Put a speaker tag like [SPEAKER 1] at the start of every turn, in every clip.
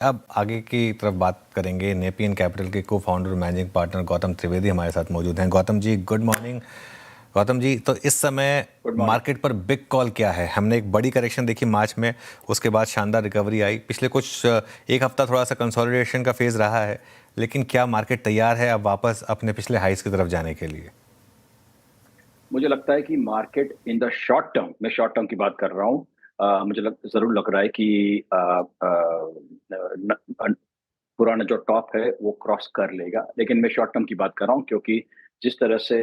[SPEAKER 1] अब आगे की तरफ बात करेंगे। नेपियन कैपिटल के को founder managing partner Gautam Trivedi हमारे साथ मौजूद हैं। Gautam ji, good morning. गौतम जी, तो इस समय
[SPEAKER 2] गुड मॉर्निंग।
[SPEAKER 1] मार्केट पर बिग कॉल क्या है? हमने एक बड़ी करेक्शन देखी मार्च में, उसके बाद शानदार रिकवरी आई। पिछले कुछ एक हफ्ता थोड़ा सा कंसोलिडेशन का फेज रहा है, लेकिन क्या मार्केट तैयार है अब वापस अपने पिछले हाइस की तरफ जाने के लिए?
[SPEAKER 2] मुझे लगता है कि market in the short term, मैं शॉर्ट टर्म की बात कर रहा हूँ। जरूर लग रहा है कि न, न, पुराना जो टॉप है वो क्रॉस कर लेगा, लेकिन मैं शॉर्ट टर्म की बात कर रहा हूँ क्योंकि जिस तरह से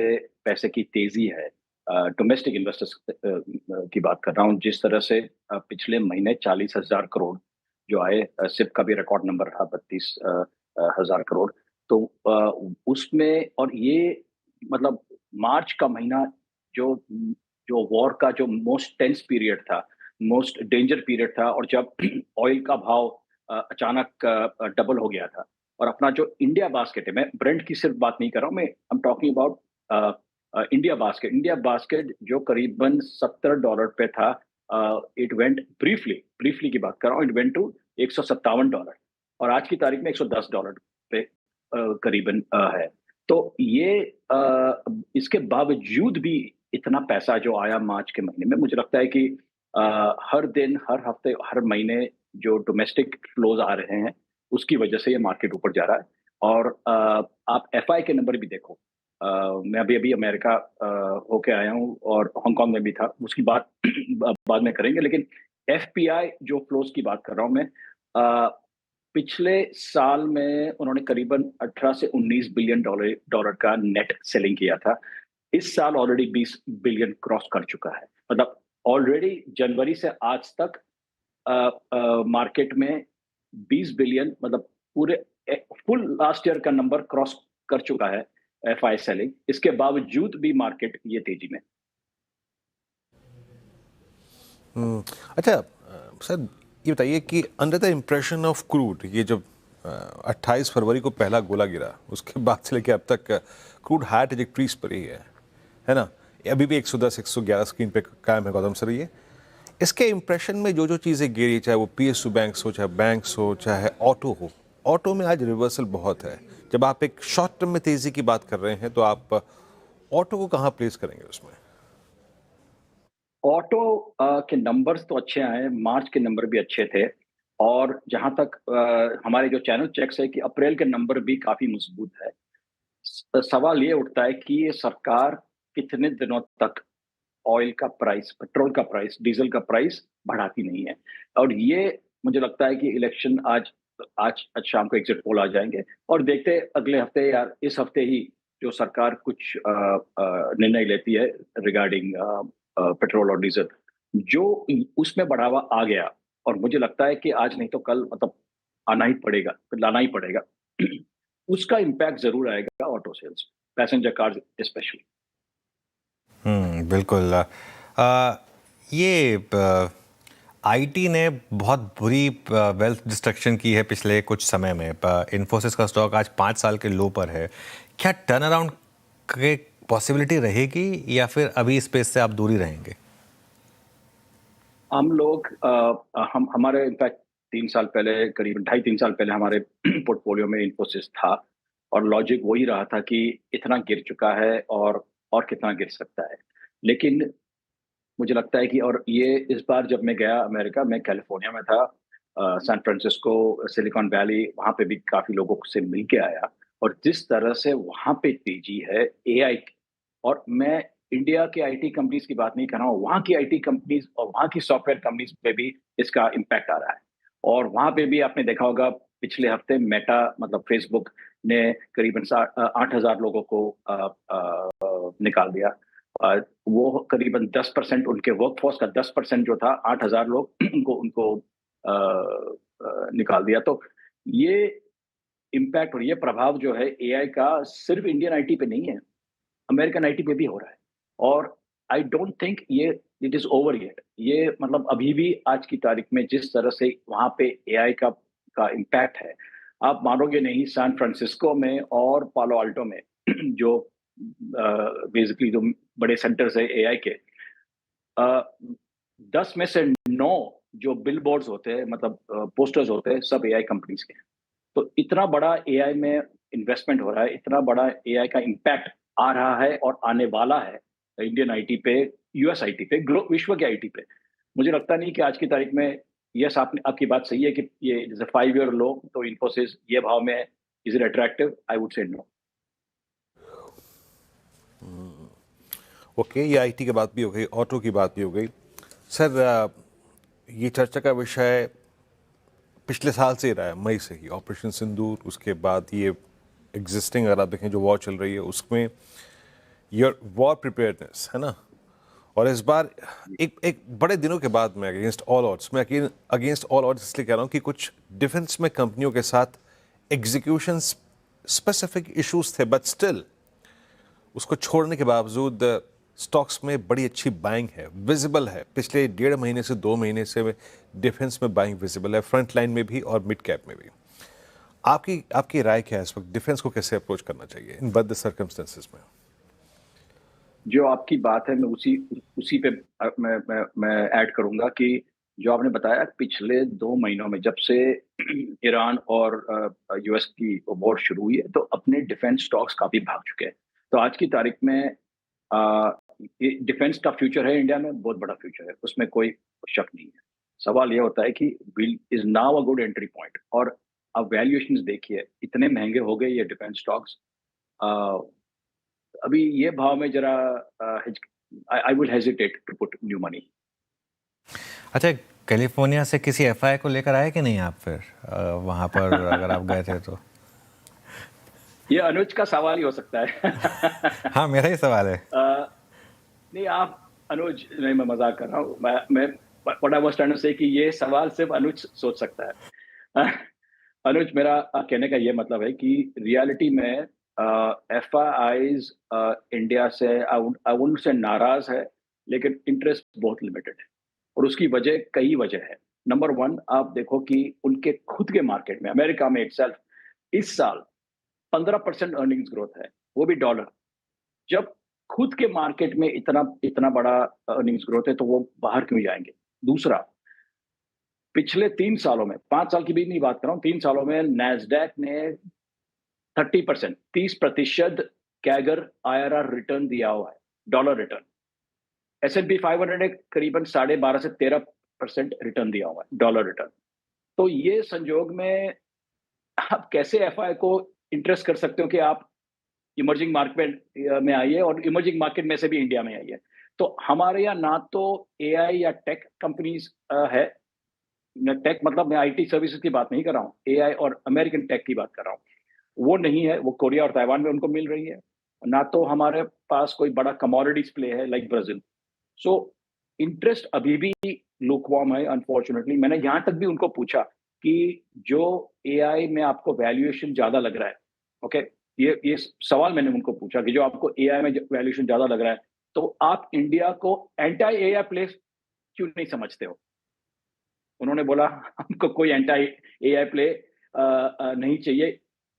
[SPEAKER 2] पैसे की तेजी है, डोमेस्टिक इन्वेस्टर्स की बात कर रहा हूँ, जिस तरह से पिछले महीने 40,000 करोड़ जो आए, सिप का भी रिकॉर्ड नंबर रहा 32,000 करोड़। तो उसमें और ये मतलब मार्च का महीना जो जो वॉर का जो मोस्ट टेंस पीरियड था, मोस्ट डेंजर पीरियड था, और जब ऑयल का भाव अचानक डबल हो गया था। और अपना जो इंडिया बास्केट है, मैं ब्रेंट की सिर्फ बात नहीं कर रहा हूँ, मैं I am talking about India basket जो करीबन $70 पे था। इट वेंट ब्रीफली की बात कर रहा हूँ, इट वेंट टू $157, और आज की तारीख में $110 पे करीबन है। तो ये इसके बावजूद भी इतना पैसा जो आया मार्च के महीने में, मुझे लगता है कि हर दिन, हर हफ्ते, हर महीने जो डोमेस्टिक फ्लोज आ रहे हैं, उसकी वजह से ये मार्केट ऊपर जा रहा है। और आप एफआई के नंबर भी देखो। मैं अभी अभी अमेरिका होके आया हूँ, और हांगकांग में भी था, उसकी बात बाद में करेंगे। लेकिन एफपीआई जो फ्लोज की बात कर रहा हूँ मैं, पिछले साल में उन्होंने करीबन 18 से 19 बिलियन डॉलर का नेट सेलिंग किया था। इस साल ऑलरेडी 20 बिलियन क्रॉस कर चुका है। मतलब ऑलरेडी जनवरी से आज तक मार्केट में 20 बिलियन, मतलब पूरे फुल लास्ट ईयर का नंबर क्रॉस कर चुका है एफआई सेलिंग। इसके बावजूद भी मार्केट ये तेजी में।
[SPEAKER 3] हम्म, अच्छा, सर ये बताइए कि under the impression of crude, ये जब 28 फरवरी को पहला गोला गिरा, उसके बाद से लेकर अब तक क्रूड हाई ट्रेजेक्ट्रीज पर ही है ना? अभी भी 110 111 स्क्रीन पे कायम है गौतम सर। ये इसके इम्प्रेशन में जो जो चीज़ें गिरी, चाहे वो पीएसयू बैंक्स हो, चाहे बैंक्स हो, चाहे ऑटो हो, ऑटो में आज रिवर्सल बहुत है। जब आप एक शॉर्ट टर्म में तेज़ी की बात कर रहे हैं तो आप ऑटो को कहाँ प्लेस करेंगे उसमें?
[SPEAKER 2] ऑटो के नंबर्स तो अच्छे आए, मार्च के नंबर भी अच्छे थे। और जहां तक हमारे जो चैनल चेक्स है कि अप्रैल के नंबर भी काफी मजबूत है। सवाल ये उठता है कि ये सरकार कितने दिनों तक ऑयल का प्राइस, पेट्रोल का प्राइस, डीजल का प्राइस बढ़ाती नहीं है। और ये मुझे लगता है कि इलेक्शन आज आज शाम को एग्जिट पोल आ जाएंगे, और देखते हैं अगले हफ्ते या इस हफ्ते ही जो सरकार कुछ निर्णय लेती है रिगार्डिंग पेट्रोल और डीजल, जो उसमें बढ़ावा आ गया। और मुझे लगता है कि आज नहीं तो कल, मतलब आना ही पड़ेगा, लाना ही पड़ेगा। उसका इम्पैक्ट जरूर आएगा auto sales, passenger cars specially.
[SPEAKER 1] बिल्कुल। ये आईटी ने बहुत बुरी वेल्थ डिस्ट्रक्शन की है पिछले कुछ समय में। इन्फोसिस का स्टॉक आज 5 साल के लो पर है। क्या टर्न अराउंड की पॉसिबिलिटी रहेगी, या फिर अभी स्पेस से आप दूरी रहेंगे?
[SPEAKER 2] हम लोग हम हमारे इनफैक्ट 3 साल पहले, करीब 2.5 3 साल पहले हमारे पोर्टफोलियो में इन्फोसिस था। और लॉजिक वही रहा था कि इतना गिर चुका है, और कितना गिर सकता है। लेकिन मुझे लगता है कि, और ये इस बार जब मैं गया अमेरिका, मैं कैलिफोर्निया में था, सैन फ्रांसिस्को, सिलिकॉन वैली, वहाँ पे भी काफी लोगों से मिल के आया। और जिस तरह से वहाँ पे तेजी है एआई की, और मैं इंडिया के आईटी कंपनीज की बात नहीं कर रहा हूँ, वहाँ की आईटी कंपनीज और वहाँ की सॉफ्टवेयर कंपनीज पे भी इसका इम्पैक्ट आ रहा है। और वहाँ पे भी आपने देखा होगा, पिछले हफ्ते मेटा, मतलब फेसबुक ने करीबन 8,000 लोगों को निकाल दिया। वो करीबन 10%, उनके वर्कफोर्स का 10% जो था, 8,000 लोग, उनको उनको निकाल दिया। तो ये इम्पैक्ट और ये प्रभाव जो है एआई का, सिर्फ इंडियन आईटी पे नहीं है, अमेरिकन आईटी पे भी हो रहा है। और आई डोंट थिंक ये इट इज ओवर येट। ये मतलब अभी भी आज की तारीख में जिस तरह से वहां पे एआई का इम्पैक्ट है, आप मानोगे नहीं, सैन फ्रांसिस्को में और पालो अल्टो में जो बेसिकली जो बड़े सेंटर्स है एआई के, 10 में से 9 जो बिल बोर्ड्स होते हैं, मतलब पोस्टर्स होते हैं, सब एआई कंपनीज के हैं। तो इतना बड़ा एआई में इन्वेस्टमेंट हो रहा है, इतना बड़ा एआई का इम्पैक्ट आ रहा है और आने वाला है इंडियन आईटी पे, यूएस आईटी पे, विश्व के आईटी पे। मुझे लगता नहीं कि आज की तारीख में, यस आपने, आपकी बात सही है कि ये जैसे 5 ईयर लो तो इन्फोसिस ये भाव में is it attractive? I would say no.
[SPEAKER 3] Okay, ये आईटी की बात भी हो गई, ऑटो की बात भी हो गई। सर, ये चर्चा का विषय पिछले साल से ही रहा है, मई से ही, ऑपरेशन सिंदूर, उसके बाद ये एग्जिस्टिंग, अगर आप देखें जो वॉर चल रही है उसमें योर वॉर प्रिपेयर्डनेस है ना। और इस बार एक बड़े दिनों के बाद मैं अगेंस्ट ऑल ऑड्स, मैं अगेंस्ट ऑल ऑड्स इसलिए कह रहा हूँ कि कुछ डिफेंस में कंपनियों के साथ एग्जीक्यूशन स्पेसिफिक इश्यूज थे, बट स्टिल उसको छोड़ने के बावजूद स्टॉक्स में बड़ी अच्छी बाइंग है, विजिबल है। पिछले 1.5 महीने से 2 महीने से डिफेंस में बाइंग विजिबल है, फ्रंट लाइन में भी और मिड कैप में भी। आपकी राय क्या है इस वक्त, डिफेंस को कैसे अप्रोच करना चाहिए इन बद सर्कमस्टेंसेस में?
[SPEAKER 2] जो आपकी बात है, मैं उसी पे मैं ऐड करूंगा कि जो आपने बताया, पिछले 2 महीनों में जब से ईरान और यूएस की वॉर शुरू हुई है, तो अपने डिफेंस स्टॉक्स काफी भाग चुके हैं। तो आज की तारीख में डिफेंस का फ्यूचर है इंडिया में, बहुत बड़ा फ्यूचर है, उसमें कोई शक नहीं है। सवाल ये होता है कि will is now a good entry point, और अब वैल्यूएशंस देखिए, इतने महंगे हो गए ये डिफेंस स्टॉक्स। अभी ये भाव में जरा I will hesitate to put new money.
[SPEAKER 1] अच्छा, कैलिफोर्निया से किसी एफआई को लेकर आए कि नहीं आप फिर वहां पर अगर आप गए थे तो?
[SPEAKER 2] ये अनुज का सवाल ही हो सकता है।
[SPEAKER 1] हाँ, मेरा ही सवाल है।
[SPEAKER 2] नहीं, आप अनुज, नहीं, मैं मजाक कर रहा हूँ। मैं what I was trying to say कि ये सवाल सिर्फ अनुज सोच सकता है। अनुज, मेरा कहने का ये मतलब है कि रियलिटी में एफआईज इंडिया से आई वुडंट से नाराज है, लेकिन इंटरेस्ट बहुत लिमिटेड है, और उसकी वजह, कई वजह है। नंबर 1, आप देखो कि उनके खुद के मार्केट में, अमेरिका में इटसेल्फ, इस साल 15% अर्निंग्स ग्रोथ है, वो भी डॉलर। जब खुद के मार्केट में इतना इतना बड़ा अर्निंग्स ग्रोथ है, तो वो बाहर क्यों जाएंगे? दूसरा, पिछले 3 सालों में, 5 साल की भी नहीं बात कर रहा हूं, 3 सालों में नैस्डैक ने 30% कैगर आईआरआर रिटर्न दिया हुआ है, डॉलर रिटर्न। S&P 500 ने करीबन 12.5 से 13% रिटर्न दिया हुआ है, डॉलर रिटर्न। तो ये संजोग में आप कैसे एफआई को इंटरेस्ट कर सकते हो कि आप इमर्जिंग मार्केट में आइए, और इमर्जिंग मार्केट में से भी इंडिया में आइए? तो हमारे यहाँ ना तो एआई या टेक कंपनीज है, टेक मतलब मैं आईटी सर्विसेज की बात नहीं कर रहा हूँ, एआई और अमेरिकन टेक की बात कर रहा हूँ, वो नहीं है। वो कोरिया और ताइवान में उनको मिल रही है। ना तो हमारे पास कोई बड़ा कमोडिटीज प्ले है लाइक ब्राजील। सो इंटरेस्ट अभी भी लुकवार्म है, अनफॉर्चुनेटली। मैंने यहाँ तक भी उनको पूछा कि जो एआई में आपको वैल्यूएशन ज्यादा लग रहा है, ओके, ये सवाल मैंने उनको पूछा कि जो आपको एआई में वैल्यूएशन ज्यादा लग रहा है, तो आप इंडिया को एंटी एआई प्लेस क्यों नहीं समझते हो? उन्होंने बोला हमको कोई एंटी एआई प्ले नहीं चाहिए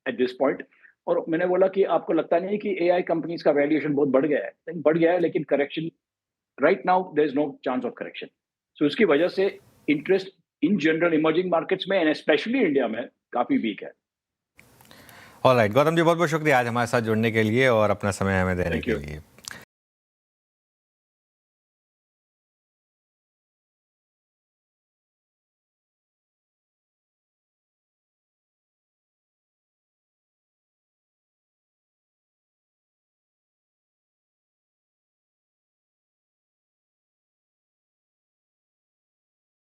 [SPEAKER 2] एट दिस पॉइंट। और मैंने बोला कि आपको लगता नहीं कि एआई कंपनीज का वैल्यूएशन बहुत बढ़ गया है? बढ़ गया है, लेकिन correction right now there is no chance of correction. So इसकी वजह से interest in general emerging markets में एंड स्पेशली इंडिया में काफी वीक है।
[SPEAKER 1] ऑलराइट, गौतम जी, बहुत बहुत शुक्रिया आज हमारे साथ जुड़ने के लिए और अपना समय हमें देने
[SPEAKER 2] थैंक
[SPEAKER 1] के
[SPEAKER 2] यू।
[SPEAKER 1] लिए।